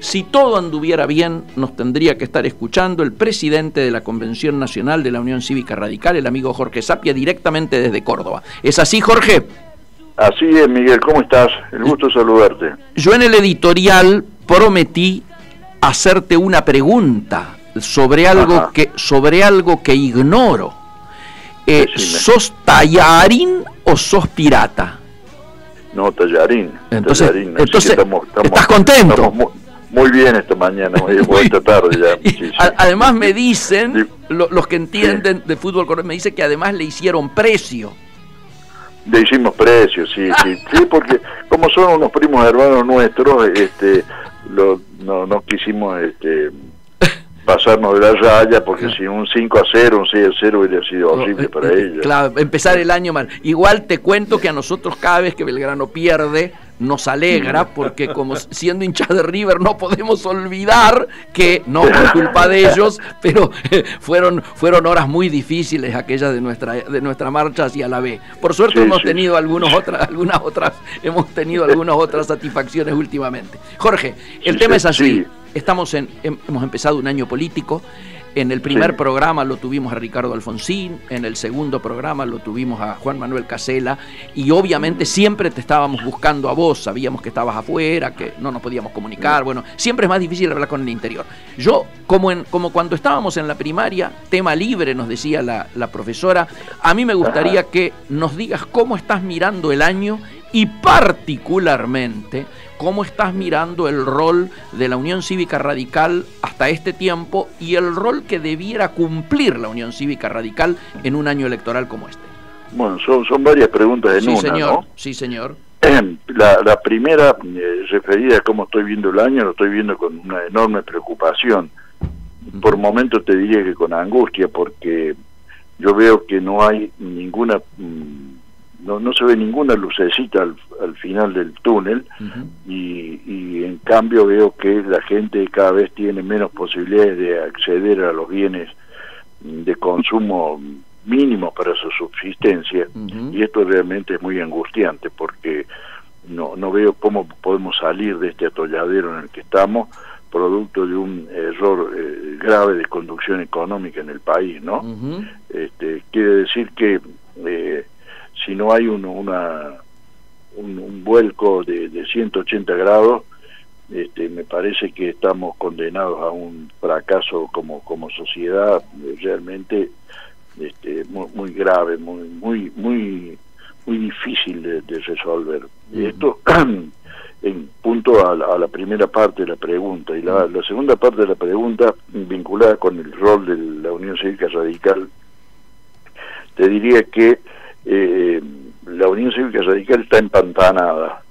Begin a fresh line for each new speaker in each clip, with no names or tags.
Si todo anduviera bien, nos tendría que estar escuchando el presidente de la Convención Nacional de la Unión Cívica Radical, el amigo Jorge Sapia, directamente desde Córdoba. ¿Es así, Jorge?
Así es, Miguel. ¿Cómo estás? El gusto de saludarte.
Yo en el editorial prometí hacerte una pregunta sobre algo que ignoro. ¿Sos tallarín o sos pirata?
No, tallarín.
Entonces,
tallarín.
¿estás contento?
Estamos muy bien esta mañana, esta tarde ya. Sí.
Además me dicen, los que entienden de fútbol, me dicen que además le hicieron precio.
Le hicimos precio, sí, porque como son unos primos hermanos nuestros, no quisimos pasarnos de la raya, porque si un 5-0, un 6-0 hubiera sido horrible para ellos.
Claro, empezar el año mal. Igual te cuento que a nosotros cada vez que Belgrano pierde, nos alegra, porque como siendo hinchas de River no podemos olvidar que, no por culpa de ellos, pero fueron horas muy difíciles aquellas de nuestra marcha hacia la B. Por suerte hemos tenido algunas otras satisfacciones últimamente. Jorge, el tema es así. Hemos empezado un año político. En el primer programa lo tuvimos a Ricardo Alfonsín, en el segundo programa lo tuvimos a Juan Manuel Casella, y obviamente siempre te estábamos buscando a vos, sabíamos que estabas afuera, que no nos podíamos comunicar, bueno, siempre es más difícil hablar con el interior. Yo, como cuando estábamos en la primaria, tema libre, nos decía la profesora, a mí me gustaría que nos digas cómo estás mirando el año y particularmente cómo estás mirando el rol de la Unión Cívica Radical hasta este tiempo y el rol que debiera cumplir la Unión Cívica Radical en un año electoral como este.
Bueno, son varias preguntas en una,
señor,
¿no?
Sí, señor.
La primera, referida a cómo estoy viendo el año, lo estoy viendo con una enorme preocupación. Por momentos te diría que con angustia, porque yo veo que no hay ninguna... No se ve ninguna lucecita al final del túnel, y en cambio veo que la gente cada vez tiene menos posibilidades de acceder a los bienes de consumo mínimos para su subsistencia, y esto realmente es muy angustiante, porque no veo cómo podemos salir de este atolladero en el que estamos, producto de un error grave de conducción económica en el país, ¿no? Quiere decir que si no hay un vuelco de 180 grados, me parece que estamos condenados a un fracaso como sociedad realmente muy grave, muy difícil de resolver. Esto en punto a la primera parte de la pregunta. Y la segunda parte de la pregunta, vinculada con el rol de la Unión Cívica Radical, te diría que la Unión Cívica Radical está empantanada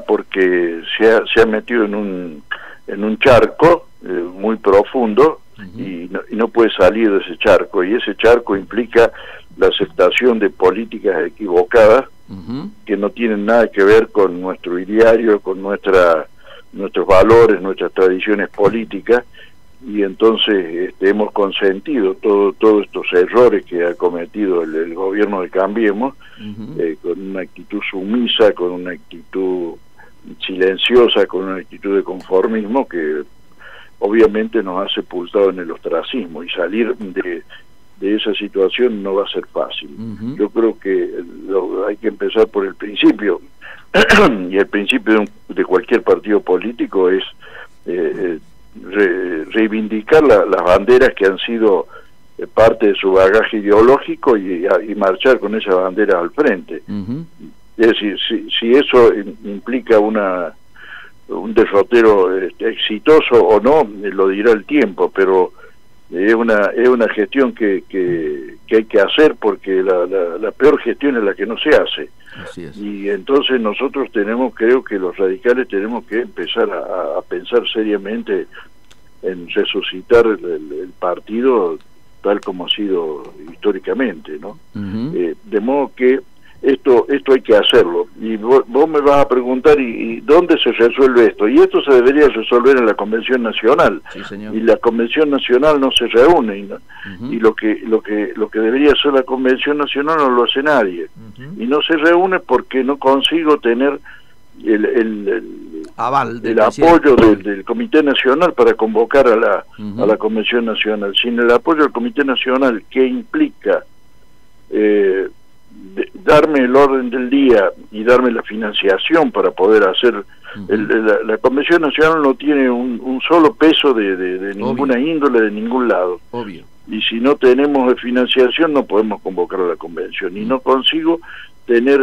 porque se ha metido en un charco muy profundo, y no puede salir de ese charco, y ese charco implica la aceptación de políticas equivocadas que no tienen nada que ver con nuestro ideario, con nuestros valores, nuestras tradiciones políticas, y entonces hemos consentido todos estos errores que ha cometido el gobierno de Cambiemos, con una actitud sumisa, con una actitud silenciosa, con una actitud de conformismo que obviamente nos ha sepultado en el ostracismo, y salir de esa situación no va a ser fácil. Yo creo que hay que empezar por el principio, y el principio de cualquier partido político es reivindicar las banderas que han sido parte de su bagaje ideológico, y marchar con esas banderas al frente. Es decir, si eso implica un derrotero exitoso o no, lo dirá el tiempo, pero es una gestión que hay que hacer, porque la peor gestión es la que no se hace.
Así es.
Y entonces nosotros creo que los radicales tenemos que empezar a pensar seriamente en resucitar el partido tal como ha sido históricamente, ¿no? De modo que esto hay que hacerlo. Y vos me vas a preguntar, ¿y dónde se resuelve esto? Y esto se debería resolver en la Convención Nacional.
Sí, señor.
Y la Convención Nacional no se reúne, y lo que debería hacer la Convención Nacional no lo hace nadie. Y no se reúne porque no consigo tener
aval del
el apoyo del Comité Nacional para convocar a la Convención Nacional. Sin el apoyo del Comité Nacional, que implica darme el orden del día y darme la financiación para poder hacer... la Convención Nacional no tiene un solo peso de ninguna índole, de ningún lado.
Obvio.
Y si no tenemos financiación no podemos convocar a la Convención. Y no consigo tener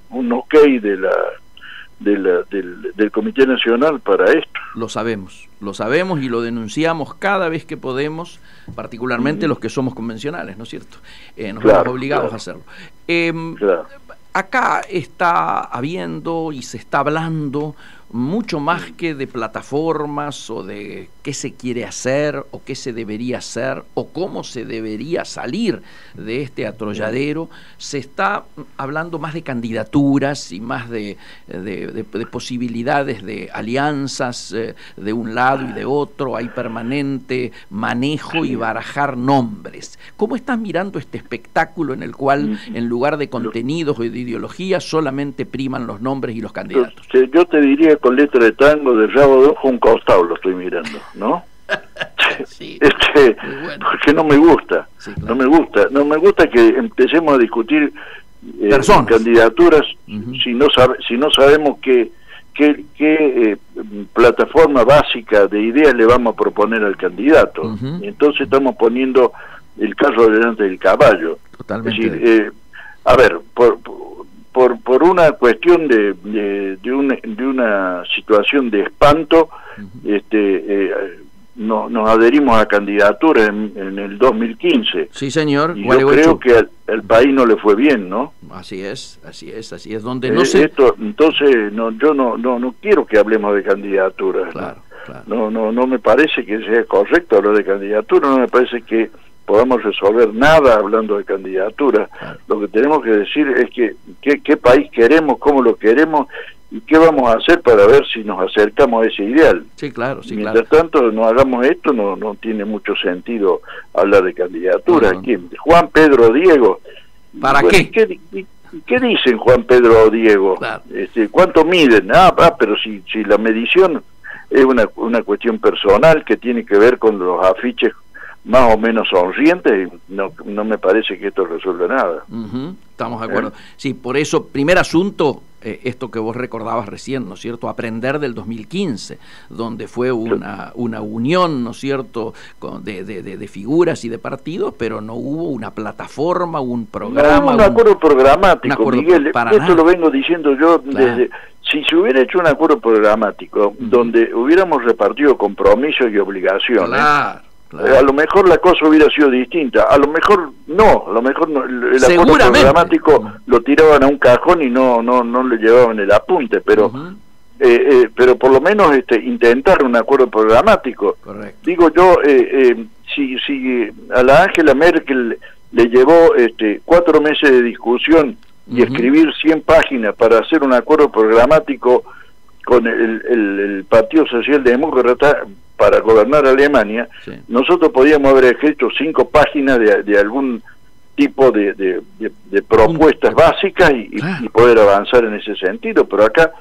un ok del Comité Nacional para esto.
Lo sabemos y lo denunciamos cada vez que podemos, particularmente los que somos convencionales, ¿no es cierto? Nos vemos obligados a hacerlo. Acá está habiendo y se está hablando mucho más que de plataformas o de qué se quiere hacer o qué se debería hacer o cómo se debería salir de este atolladero. Se está hablando más de candidaturas y más de posibilidades de alianzas de un lado y de otro. Hay permanente manejo y barajar nombres. ¿Cómo estás mirando este espectáculo en el cual, en lugar de contenidos o de ideología, solamente priman los nombres y los candidatos?
Yo te diría con letra de tango, de rabo de ojo, un costado lo estoy mirando, ¿no?
Sí,
bueno. Porque no me gusta, sí, claro. no me gusta que empecemos a discutir candidaturas si no sabemos qué plataforma básica de ideas le vamos a proponer al candidato. Entonces estamos poniendo el carro delante del caballo.
Totalmente.
Es decir, a ver, por una cuestión de una situación de espanto, nos adherimos a candidaturas en el 2015.
Sí, señor.
Y yo creo que al país no le fue bien, ¿no?
Así es. Donde no sé.
Entonces, yo no quiero que hablemos de candidaturas.
Claro.
No me parece que sea correcto hablar de candidaturas, no me parece que podamos resolver nada hablando de candidatura. Claro. Lo que tenemos que decir es qué país queremos, cómo lo queremos y qué vamos a hacer para ver si nos acercamos a ese ideal.
Sí, claro.
Mientras tanto no hagamos esto, no tiene mucho sentido hablar de candidatura. ¿Quién? Juan Pedro Diego.
¿Para
qué? ¿Qué dicen Juan Pedro o Diego?
Claro.
¿Cuánto miden? Pero si la medición es una cuestión personal que tiene que ver con los afiches más o menos sonrientes, no me parece que esto resuelva nada.
Estamos de acuerdo. Sí, por eso, primer asunto, esto que vos recordabas recién, ¿no es cierto?, aprender del 2015, donde fue una unión, ¿no es cierto?, de figuras y de partidos, pero no hubo una plataforma, un programa.
No, un acuerdo programático, Miguel, esto lo vengo diciendo yo desde... Si se hubiera hecho un acuerdo programático donde hubiéramos repartido compromisos y obligaciones, a lo mejor la cosa hubiera sido distinta, a lo mejor no, el acuerdo programático lo tiraban a un cajón y no le llevaban el apunte, pero por lo menos intentar un acuerdo programático.
Correcto.
Digo yo, si a la Angela Merkel le llevó 4 meses de discusión y escribir 100 páginas para hacer un acuerdo programático con el Partido Socialdemócrata para gobernar Alemania, nosotros podíamos haber escrito 5 páginas de algún tipo de propuestas básicas y poder avanzar en ese sentido, pero acá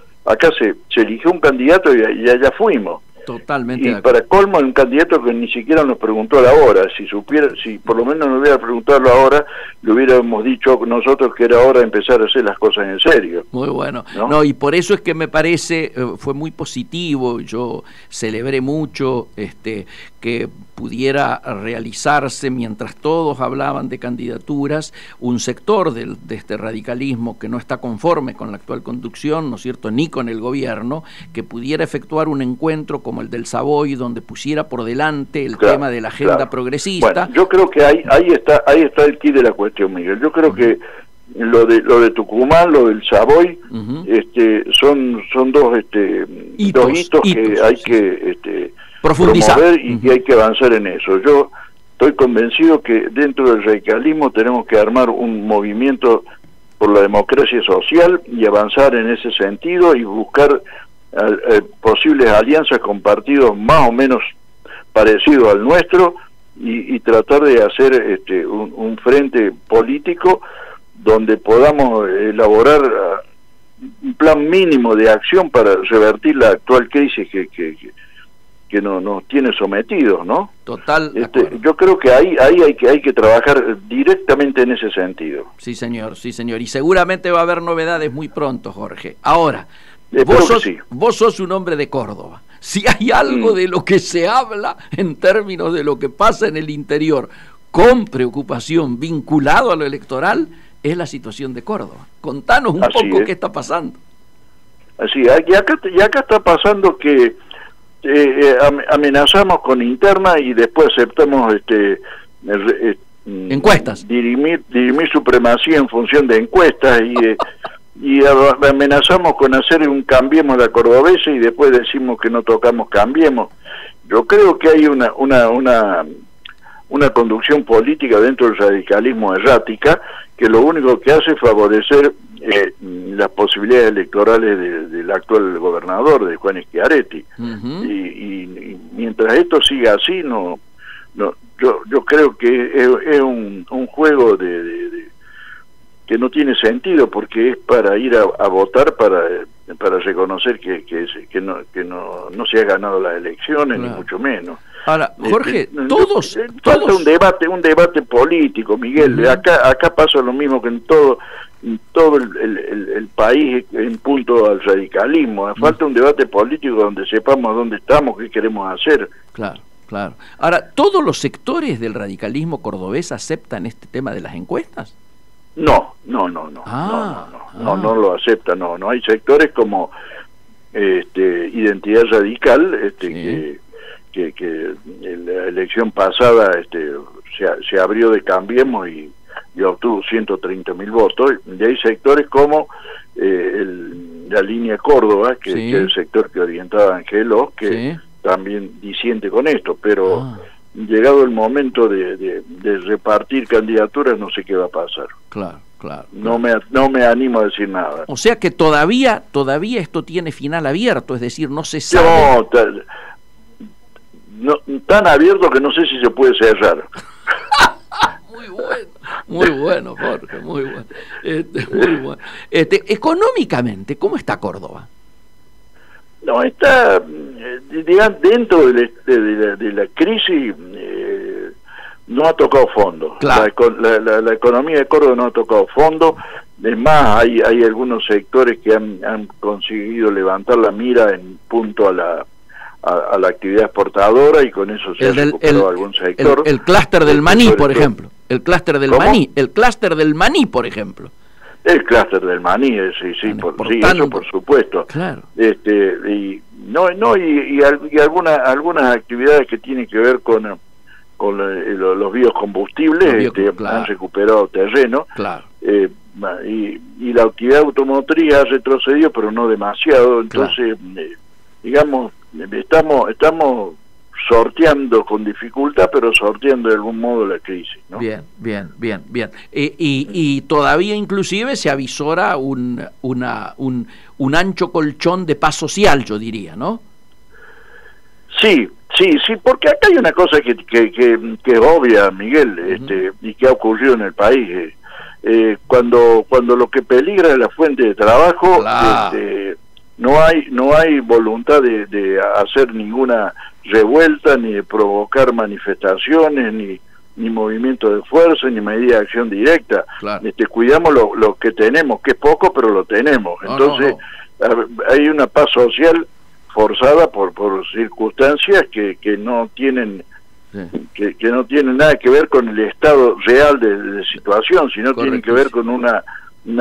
se eligió un candidato y allá fuimos.
Totalmente.
Y para colmo, un candidato que ni siquiera nos preguntó a la hora. Si por lo menos nos hubiera preguntado a la hora, le hubiéramos dicho nosotros que era hora de empezar a hacer las cosas en serio.
Muy bueno. No, y por eso es que me parece, fue muy positivo, yo celebré mucho que pudiera realizarse, mientras todos hablaban de candidaturas, un sector de este radicalismo que no está conforme con la actual conducción, ¿no es cierto?, ni con el gobierno, que pudiera efectuar un encuentro como el del Savoy, donde pusiera por delante el tema de la agenda progresista.
Bueno, yo creo que ahí está el quid de la cuestión, Miguel. Yo creo que lo de Tucumán, lo del Savoy, son dos hitos que hay que
profundizar
y hay que avanzar en eso. Yo estoy convencido que dentro del radicalismo tenemos que armar un movimiento por la democracia social y avanzar en ese sentido y buscar posibles alianzas con partidos más o menos parecidos al nuestro y tratar de hacer un frente político donde podamos elaborar un plan mínimo de acción para revertir la actual crisis que nos tiene sometidos, ¿no?
Total.
Yo creo que ahí hay que trabajar directamente en ese sentido.
Sí, señor, sí, señor. Y seguramente va a haber novedades muy pronto, Jorge. Ahora, vos sos un hombre de Córdoba. Si hay algo de lo que se habla en términos de lo que pasa en el interior con preocupación vinculado a lo electoral, es la situación de Córdoba. Contanos un poco qué está pasando.
Así, y acá está pasando que amenazamos con interna y después aceptamos
encuestas,
dirimir supremacía en función de encuestas y amenazamos con hacer un Cambiemos la Cordobesa y después decimos que no tocamos Cambiemos. Yo creo que hay una conducción política dentro del radicalismo errática que lo único que hace es favorecer las posibilidades electorales del actual gobernador, de Juan Schiaretti. Y mientras esto siga así, yo creo que es un juego que no tiene sentido, porque es para ir a votar para reconocer que no se ha ganado las elecciones, ni mucho menos.
Ahora, Jorge,
falta un debate político, Miguel. Acá pasa lo mismo que en todo el país en punto al radicalismo. Falta un debate político donde sepamos dónde estamos, qué queremos hacer.
Claro. Ahora, ¿todos los sectores del radicalismo cordobés aceptan este tema de las encuestas?
No lo aceptan. No hay sectores como Identidad Radical, que la elección pasada se abrió de Cambiemos y obtuvo 130.000 votos, y hay sectores como la línea Córdoba, que es el sector que orientaba a Angelos, que también disiente con esto, pero llegado el momento de repartir candidaturas, no sé qué va a pasar.
Claro.
No me animo a decir nada.
O sea que todavía esto tiene final abierto, es decir, no se sabe.
No, tan abierto que no sé si se puede cerrar.
Muy bueno, Jorge, muy bueno. Muy bueno. Económicamente, ¿cómo está Córdoba?
No, está, dentro de la crisis, no ha tocado fondo.
Claro.
La economía de Córdoba no ha tocado fondo. Es más, hay algunos sectores que han conseguido levantar la mira en punto a la actividad exportadora, y con eso se ha recuperado algún sector.
El clúster del maní, por ejemplo. El clúster del maní. El clúster del maní, por ejemplo.
El clúster del maní, eso por supuesto.
Claro.
Y algunas actividades que tienen que ver con los biocombustibles, han recuperado terreno.
Claro.
Y la actividad automotriz ha retrocedido, pero no demasiado. Entonces, digamos, estamos sorteando con dificultad, pero sorteando de algún modo la crisis, ¿no?
Bien. Y todavía inclusive se avisora un ancho colchón de paz social, yo diría, ¿no?
Sí, porque acá hay una cosa que es obvia, Miguel, y que ha ocurrido en el país. Cuando lo que peligra es la fuente de trabajo,
claro.
No hay voluntad de hacer ninguna revuelta, ni de provocar manifestaciones, ni movimiento de fuerza, ni medida de acción directa.
Claro.
Cuidamos lo que tenemos, que es poco, pero lo tenemos. Entonces, hay una paz social forzada por circunstancias que no tienen que no tienen nada que ver con el estado real de situación, sino tienen que ver con una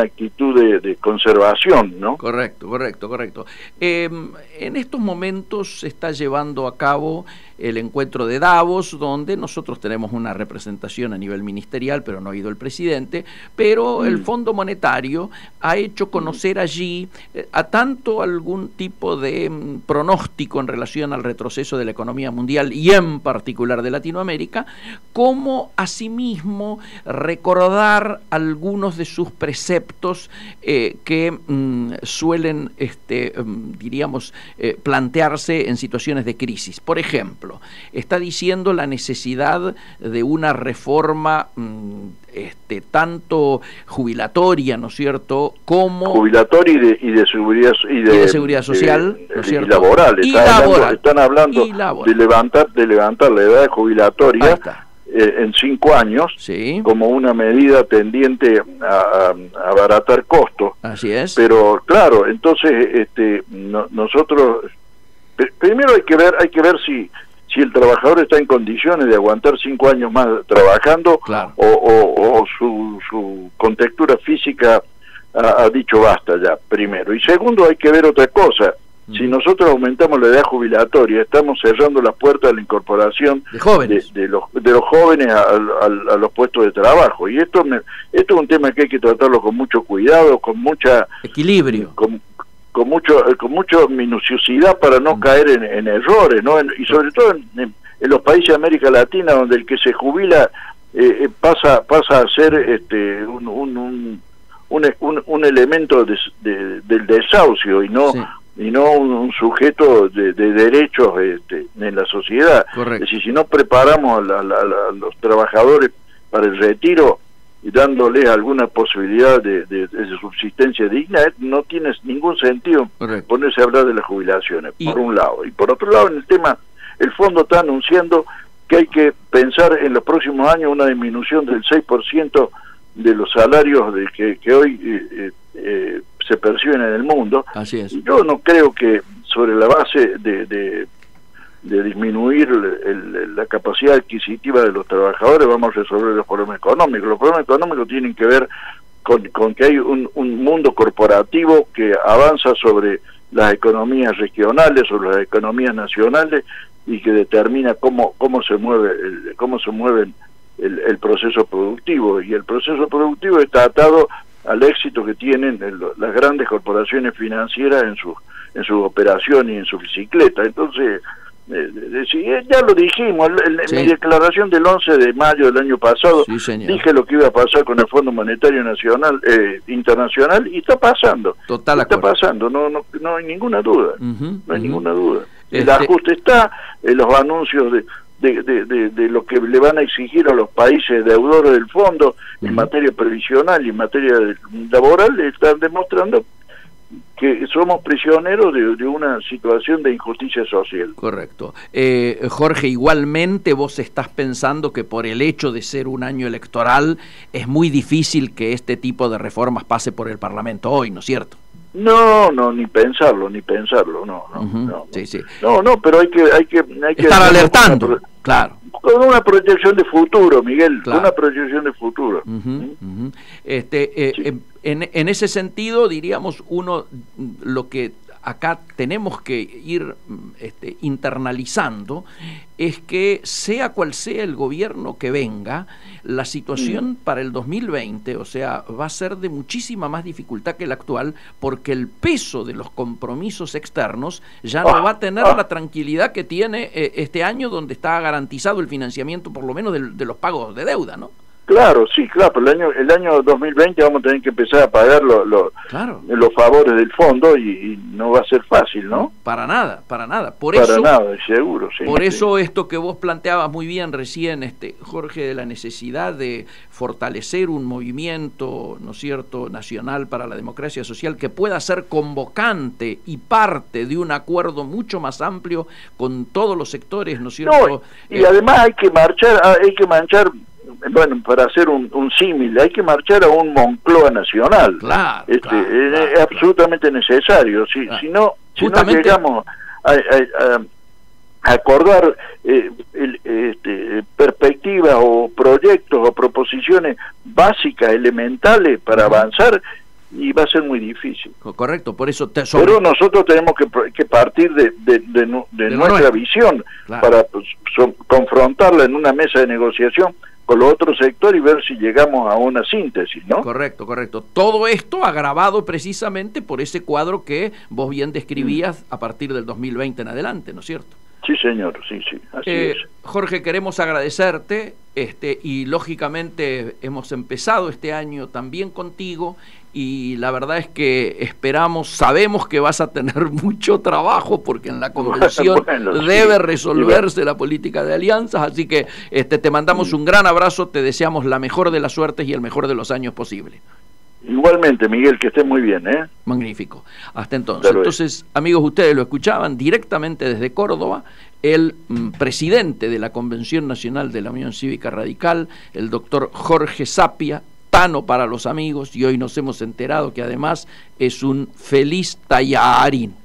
actitud de conservación, ¿no?
Correcto. En estos momentos se está llevando a cabo el encuentro de Davos, donde nosotros tenemos una representación a nivel ministerial, pero no ha ido el presidente, pero el Fondo Monetario ha hecho conocer allí a tanto algún tipo de pronóstico en relación al retroceso de la economía mundial y en particular de Latinoamérica, como asimismo recordar algunos de sus preceptos conceptos que suelen, diríamos, plantearse en situaciones de crisis. Por ejemplo, está diciendo la necesidad de una reforma tanto jubilatoria, ¿no es cierto?, como
jubilatoria y de seguridad
social, ¿no es cierto?,
y laboral. Están hablando de levantar la edad jubilatoria en 5 años,
sí,
como una medida tendiente a abaratar costos.
Así es.
Pero claro, entonces nosotros primero hay que ver si el trabajador está en condiciones de aguantar 5 años más trabajando,
claro,
o su contextura física ha dicho basta ya, primero. Y segundo, hay que ver otra cosa. Si nosotros aumentamos la edad jubilatoria, estamos cerrando las puertas a la incorporación
de jóvenes,
de los jóvenes a los puestos de trabajo. Y esto es un tema que hay que tratarlo con mucho cuidado, con mucha
equilibrio,
con mucha minuciosidad para no caer en errores, ¿no? Y sobre todo en los países de América Latina, donde el que se jubila pasa a ser un elemento del desahucio y no, sí, y no un sujeto de derechos en la sociedad.
Correcto.
Es decir, si no preparamos a los trabajadores para el retiro y dándoles alguna posibilidad de subsistencia digna, no tiene ningún sentido.
Correcto.
Ponerse a hablar de las jubilaciones, por un lado. Y por otro lado, en el tema, el fondo está anunciando que hay que pensar en los próximos años una disminución del 6% de los salarios que hoy se perciben en el mundo.
Así es.
Y yo no creo que sobre la base de disminuir la capacidad adquisitiva de los trabajadores vamos a resolver los problemas económicos. Los problemas económicos tienen que ver con que hay un mundo corporativo que avanza sobre las economías regionales o las economías nacionales y que determina cómo se mueve el proceso productivo, y el proceso productivo está atado al éxito que tienen las grandes corporaciones financieras en su operación y en su bicicleta. Entonces, ya lo dijimos,
sí,
mi declaración del 11 de mayo del año pasado,
sí,
dije lo que iba a pasar con el Fondo Monetario Internacional, y está pasando.
Total
está
acuerdo.
Pasando, no hay ninguna duda. No hay ninguna duda. El
Este...
ajuste está, los anuncios de lo que le van a exigir a los países deudores del fondo en materia previsional y en materia laboral, están demostrando que somos prisioneros de una situación de injusticia social.
Correcto. Jorge, igualmente vos estás pensando que por el hecho de ser un año electoral es muy difícil que este tipo de reformas pase por el Parlamento hoy, ¿no es cierto?
No, ni pensarlo, no.
Sí.
No, pero hay que
estar alertando, claro.
Con una proyección de futuro, Miguel,
claro,
con una proyección de futuro.
Sí. En ese sentido, diríamos, lo que acá tenemos que ir internalizando es que sea cual sea el gobierno que venga, la situación para el 2020, o sea, va a ser de muchísima más dificultad que la actual, porque el peso de los compromisos externos ya no va a tener la tranquilidad que tiene este año, donde está garantizado el financiamiento por lo menos de los pagos de deuda, ¿no?
Claro, pero el año 2020 vamos a tener que empezar a pagar
claro,
los favores del fondo y no va a ser fácil, ¿no?
Para nada.
Seguro, sí.
Por eso esto que vos planteabas muy bien recién, Jorge, de la necesidad de fortalecer un movimiento, ¿no es cierto?, nacional para la democracia social que pueda ser convocante y parte de un acuerdo mucho más amplio con todos los sectores, ¿no es cierto?
No, y además hay que marchar, bueno, para hacer un símil, hay que marchar a un Moncloa nacional.
Claro,
es absolutamente necesario. Si no llegamos a acordar perspectivas o proyectos o proposiciones básicas, elementales para avanzar, y va a ser muy difícil.
Correcto, por eso...
Pero nosotros tenemos que partir de nuestra visión, claro, para confrontarla en una mesa de negociación con los otros sectores y ver si llegamos a una síntesis, ¿no?
Correcto. Todo esto agravado precisamente por ese cuadro que vos bien describías a partir del 2020 en adelante, ¿no es cierto?
Sí, señor, sí, así es.
Jorge, queremos agradecerte, y lógicamente hemos empezado este año también contigo, y la verdad es que sabemos que vas a tener mucho trabajo, porque en la convención debe resolverse la política de alianzas, así que te mandamos un gran abrazo, te deseamos la mejor de las suertes y el mejor de los años posible.
Igualmente, Miguel, que esté muy bien, ¿eh?
Magnífico. Hasta entonces. Entonces, amigos, ustedes lo escuchaban directamente desde Córdoba, el presidente de la Convención Nacional de la Unión Cívica Radical, el doctor Jorge Sapia, Tano para los amigos, y hoy nos hemos enterado que además es un feliz tallarín.